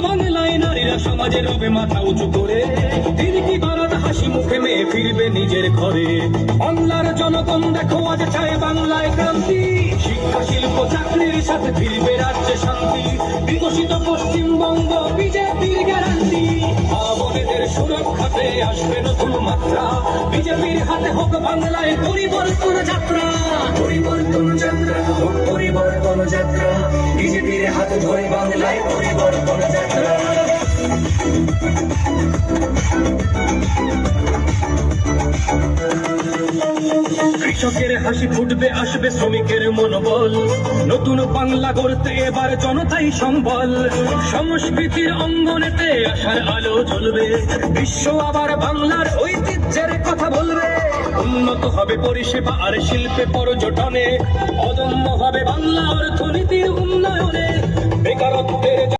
বাংলায় নারীরা সমাজের রবে মাথা উঁচু করে, তিনটি বারাত হাসি মুখে মেয়ে ফিরবে নিজের ঘরে। বাংলার জনগণ দেখো আজ চায় বাংলায় ক্রান্তি, শিক্ষা শিল্প চাকরির সাথে ফিরবে রাজ্যে শান্তি। বিকশিত পশ্চিমবঙ্গ বিজেপির গ্যারান্টি, মা বোনেদের সুরক্ষাতে আসবে নতুন মাত্রা। বিজেপির হাতে হোক বাংলায় পরিবর্তন যাত্রা, পরিবর্তন যাত্রা, পরিবর্তন যাত্রা, বিজেপির হাত ধরে বাংলায় পরিবর্তন যাত্রা। কৃষকের হাসি ফুটবে, আসবে শ্রমিকের মনোবল। নতুন বাংলা গড়তে এবার জনতাই সম্বল। সংস্কৃতির অঙ্গনেতে আশার আলো জ্বলবে, বিশ্ব আবার বাংলার ঐতিহ্যের কথা বলবে। উন্নত হবে পরিষেবা আর শিল্পে পর্যটনে, অদম্য হবে বাংলা অর্থনীতির উন্নয়নে। বেকারত্বের